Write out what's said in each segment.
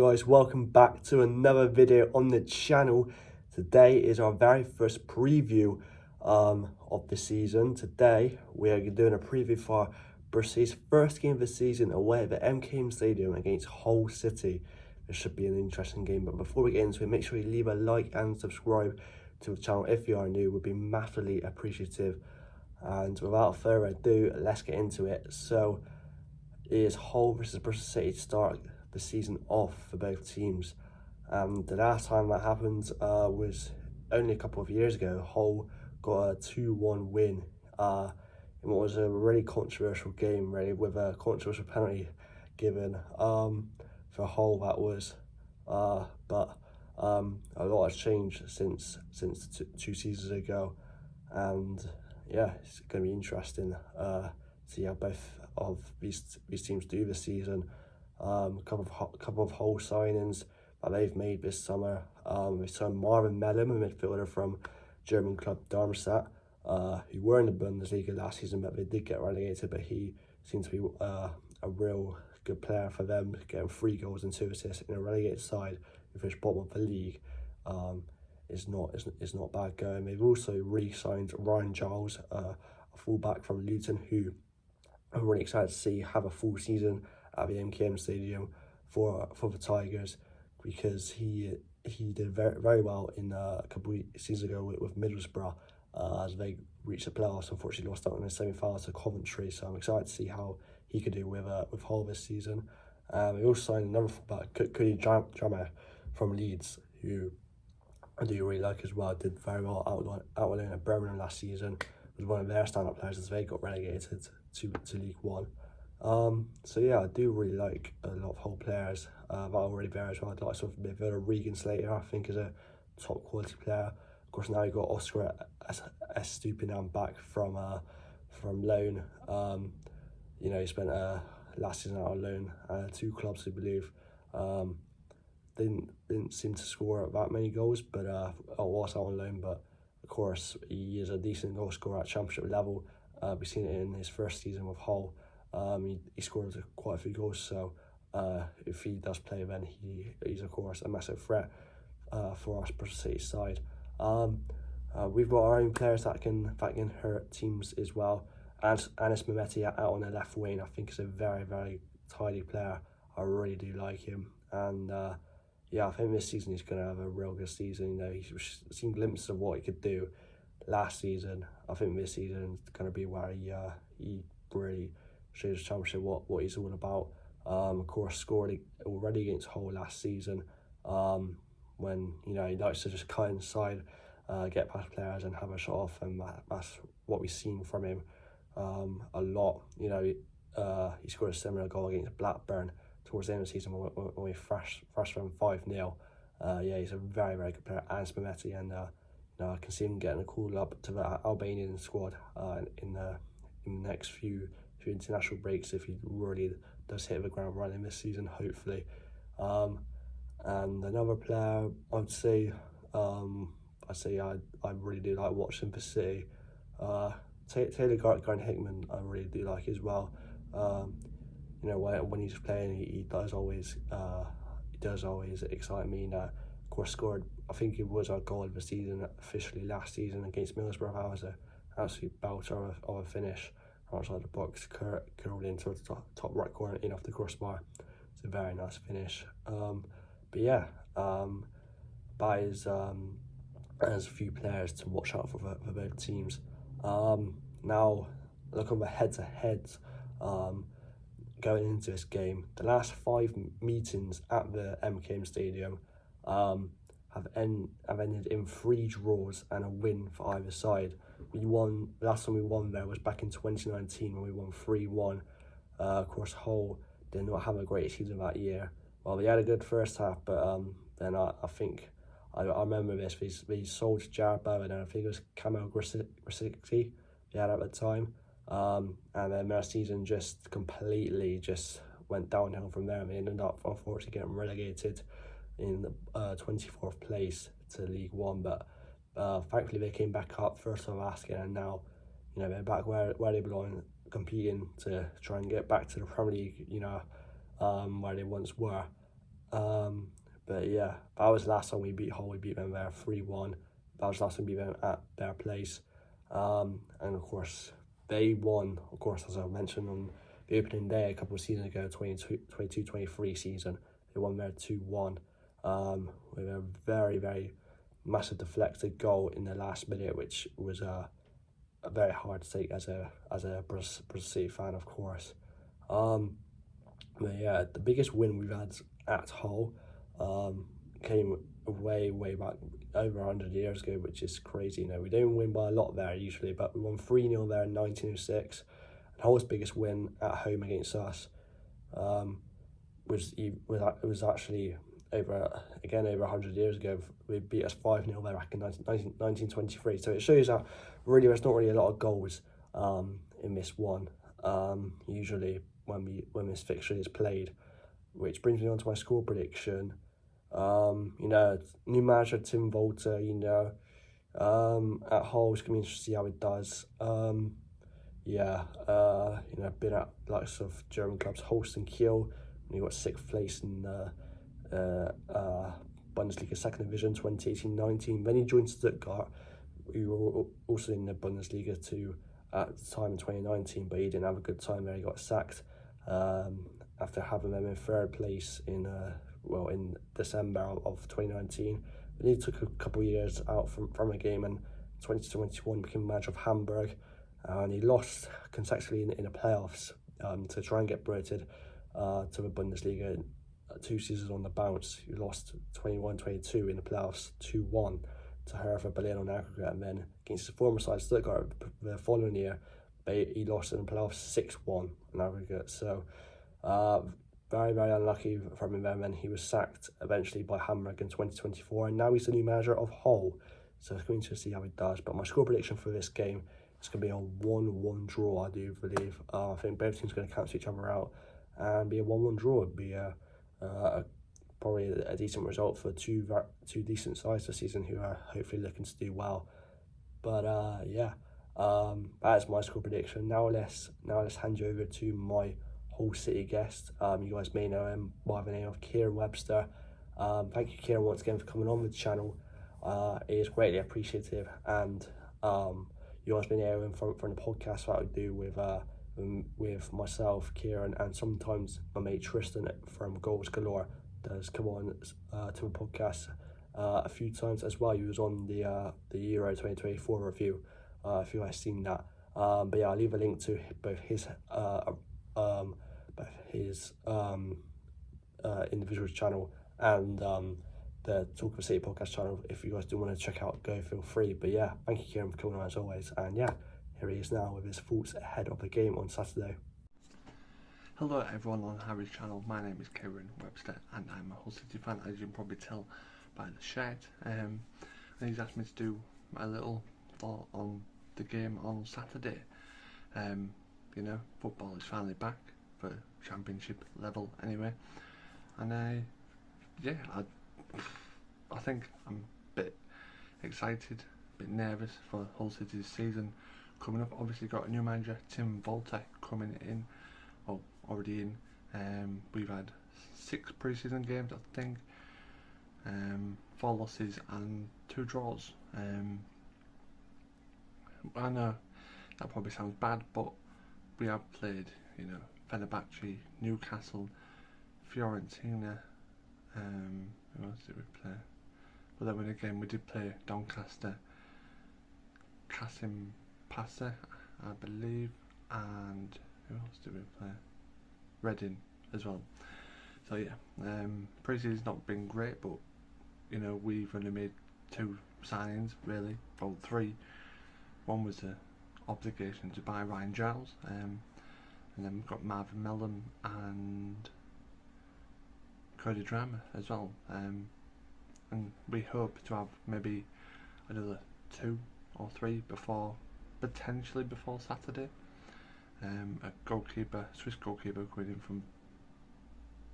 guys, welcome back to another video on the channel. Today is our very first preview of the season. Today we are doing a preview for Bristol City's first game of the season away at the MKM Stadium against Hull City. This should be an interesting game, but before we get into it, make sure you leave a like and subscribe to the channel if you are new. Would be massively appreciative. And without further ado, let's get into it. So it is Hull versus Bristol City to start the season off for both teams. The last time that happened was only a couple of years ago. Hull got a 2-1 win in what was a really controversial game, really, with a controversial penalty given for Hull. That was, but a lot has changed since two seasons ago, and yeah, it's going to be interesting to see how both of these teams do this season. A couple of Hull signings that they've made this summer. We've signed Marvin Mellum, a midfielder from German club Darmstadt, who were in the Bundesliga last season, but they did get relegated. But he seems to be a real good player for them, getting 3 goals and 2 assists in a relegated side who finished bottom of the league. Is not bad going. They've also re-signed Ryan Giles, a fullback from Luton, who I'm really excited to see have a full season at the MKM Stadium for the Tigers, because he did very well in a couple of seasons ago with Middlesbrough as they reached the playoffs. Unfortunately, lost out in the semi-finals to Coventry, so I'm excited to see how he could do with Hull this season. They also signed another fullback, Kieran from Leeds, who I do really like as well. Did very well out at Birmingham last season. Was one of their stand-up players as they got relegated to League One. So yeah, I do really like a lot of Hull players that are already there as well. I'd like sort of midfielder Regan Slater, I think, is a top quality player. Of course, now you've got Oscar Estupinian back from loan. You know, he spent last season out on loan, 2 clubs, I believe. Didn't seem to score that many goals, but was out on loan. But of course, he is a decent goal scorer at championship level. We've seen it in his first season with Hull. He scored quite a few goals, so if he does play, then he's of course a massive threat for us Bristol City side. We've got our own players that can hurt teams as well. And Anis Mehmeti out on the left wing, I think, is a very, very tidy player. I really do like him, and yeah, I think this season he's going to have a real good season. You know, he's seen glimpses of what he could do last season. I think this season is going to be where he really shows the championship what he's all about. Of course, scored already against Hull last season, when, you know, he likes to just cut inside, get past players and have a shot off, and that's what we've seen from him a lot. You know, he scored a similar goal against Blackburn towards the end of the season when we thrashed them 5-0. Yeah, he's a very, very good player, Anis Mehmeti, and you know, I can see him getting a call up to the Albanian squad in the next few international breaks if he really does hit the ground running this season, hopefully. And another player I'd say I really do like watching for City. Taylor Hickman I really do like as well. You know, when he's playing, he does always excite me. Of course, scored, I think it was our goal of the season officially last season against Middlesbrough. That was an absolute belter of a finish outside the box, curled into the top right corner, in off the crossbar. It's a very nice finish. But yeah, that is there's a few players to watch out for both teams. Now, looking at the head-to-heads going into this game, the last 5 meetings at the MKM Stadium have ended in 3 draws and a win for either side. Last time we won there was back in 2019 when we won 3-1. Of course, Hull did not have a great season that year. Well, they had a good first half, but then I think I remember this. They sold Jared Bowen, and I think it was Kamel Grisici they had at the time. And then their season just completely went downhill from there. They ended up unfortunately getting relegated in the 24th place to League One, but thankfully they came back up first of last again, and now, you know, they're back where they belong, competing to try and get back to the Premier League, you know, where they once were. But yeah, that was the last time we beat Hull. We beat them there 3-1. That was the last time we beat them at their place. And of course, they won, of course, as I mentioned on the opening day a couple of seasons ago, 22-23 season. They won there 2-1 with a very, very massive deflected goal in the last minute, which was very hard to take as a Bristol City fan, of course. But yeah, the biggest win we've had at Hull came way back over 100 years ago, which is crazy. You know, we don't win by a lot there usually, but we won 3-0 there in 1906. And Hull's biggest win at home against us was actually over 100 years ago. We beat us 5-0 there back in 1923. So it shows that really there's not really a lot of goals in this one. Usually when this fixture is played, which brings me on to my score prediction. New manager Tim Volter, at Hull, it's gonna be interesting to see how it does. Been at likes of German clubs Holst and Kiel, and he got 6th place in Bundesliga second division 2018-19. Then he joined Stuttgart, who were also in the Bundesliga too at the time in 2019, but he didn't have a good time there. He got sacked after having them in 3rd place in December of 2019. Then he took a couple of years out from a game, and 2021 became manager of Hamburg, and he lost consecutively in the playoffs to try and get promoted to the Bundesliga. 2 seasons on the bounce. He lost 21-22 in the playoffs, 2-1 to Hertha Berlin on aggregate, and then against his former side Stuttgart the following year, he lost in the playoffs 6-1 on aggregate. So very unlucky from him. And then he was sacked eventually by Hamburg in 2024, and now he's the new manager of Hull. So it's going to see how he does. But my score prediction for this game is going to be a 1-1 draw, I do believe. I think both teams are going to cancel each other out and be a 1-1 draw. It'd be probably a decent result for two decent sides this season who are hopefully looking to do well. But that's my score prediction. Now let's hand you over to my Hull City guest. You guys may know him by the name of Kieran Webster. Thank you, Kieran, once again for coming on the channel. It is greatly appreciative, and you guys may know him from the podcast that I do with myself, Kieran, and sometimes my mate Tristan from Goals Galore does come on to a podcast a few times as well. He was on the Euro 2024 review, if you guys seen that. But yeah, I'll leave a link to both his individual channel and the Talk of a City podcast channel. If you guys do want to check out, go, feel free. But yeah, thank you, Kieran, for coming on as always. And yeah, here he is now with his thoughts ahead of the game on Saturday. Hello everyone on Harry's channel. My name is Kieran Webster and I'm a Hull City fan, as you can probably tell by the shirt. And he's asked me to do my little thought on the game on Saturday. Football is finally back for championship level anyway. And I think I'm a bit excited, a bit nervous for Hull City's season coming up. Obviously got a new manager, Tim Volter, coming in. Already in. We've had 6 pre-season games, I think, 4 losses and 2 draws. I know that probably sounds bad, but we have played, Fenerbahce, Newcastle, Fiorentina. Who else did we play? But then again, we did play Doncaster, Kasim Passer, I believe, and who else did we play? Reading as well. So yeah, pre-season's not been great, but we've only made 2 signings really, well 3. One was the obligation to buy Ryan Giles, and then we've got Marvin Mellon and Cody Drama as well, and we hope to have maybe another 2 or 3 potentially before Saturday. A Swiss goalkeeper coming in from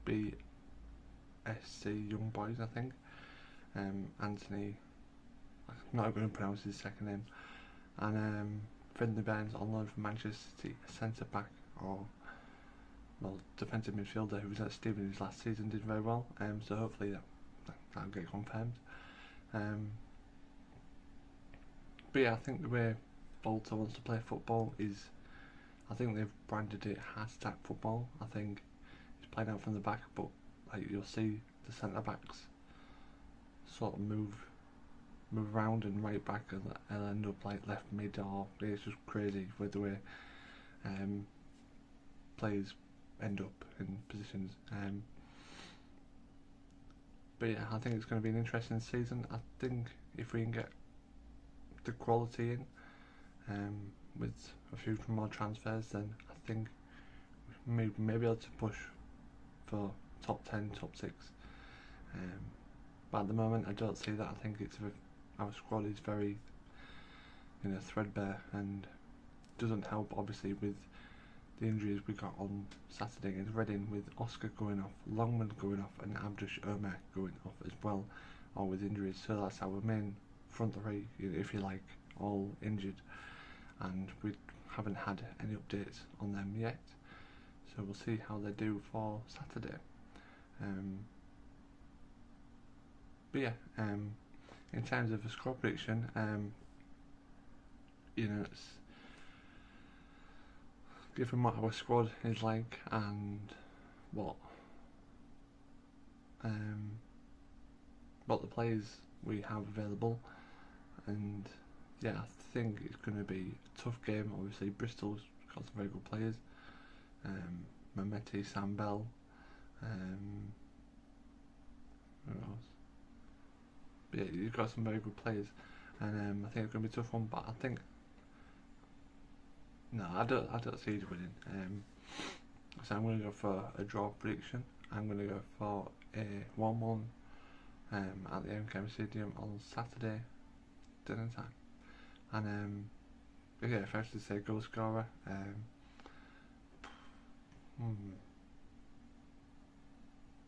BSC Young Boys, I think. Anthony, I'm not going to pronounce his second name. And Finley Burns on loan from Manchester City, centre back or defensive midfielder who was at Stevenage last season, did very well. So hopefully that'll get confirmed. But yeah, I think the way Bolton wants to play football is, I think they've branded it hashtag football. I think it's playing out from the back, but like you'll see the centre backs sort of move around and right back, and they'll end up like left mid, or it's just crazy with the way players end up in positions. But yeah, I think it's going to be an interesting season. I think if we can get the quality in, with a few more transfers, then I think we may be able to push for top 10, top 6. But at the moment, I don't see that. I think our squad is very, threadbare, and doesn't help obviously with the injuries we got on Saturday against Reading, with Oscar going off, Longman going off, and Abdush Omer going off as well, all with injuries. So that's our main front three, if you like, all injured, and we haven't had any updates on them yet. So we'll see how they do for Saturday. But yeah, in terms of a score prediction, it's given what our squad is like and what the players we have available, and yeah, I think it's going to be a tough game. Obviously, Bristol's got some very good players, Mehmeti, Sam Bell, who else? But yeah, you've got some very good players, and I think it's going to be a tough one. But I think I don't see it winning. So I'm going to go for a draw prediction. I'm going to go for a 1-1 at the MKM Stadium on Saturday dinner time. And yeah, if I have to say goal scorer,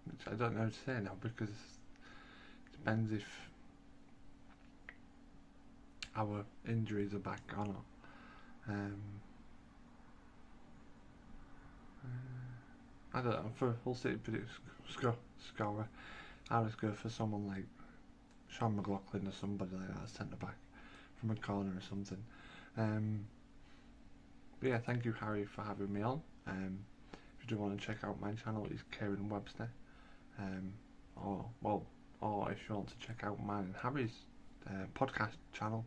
which I don't know what to say now, because it depends if our injuries are back or not. I don't know, for Hull City scorer, I would go for someone like Sean McLaughlin or somebody like that, centre back from a corner or something. But yeah, thank you, Harry, for having me on. If you do want to check out my channel, it's Kieran Webster. Or if you want to check out mine and Harry's podcast channel,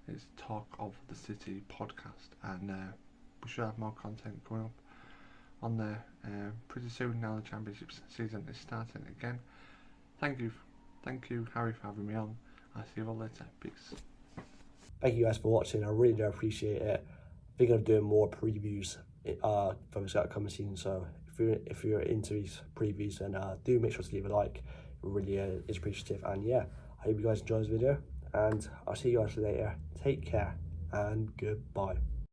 it's Talk of the City podcast, and we should have more content coming up on there pretty soon. Now the championship season is starting again. Thank you, Harry, for having me on. I'll see you all later. Peace. Thank you guys for watching. I really do appreciate it. I think I'm doing more previews for the upcoming season. So if you're into these previews, then do make sure to leave a like. It really is appreciative. And yeah, I hope you guys enjoy this video, and I'll see you guys later. Take care and goodbye.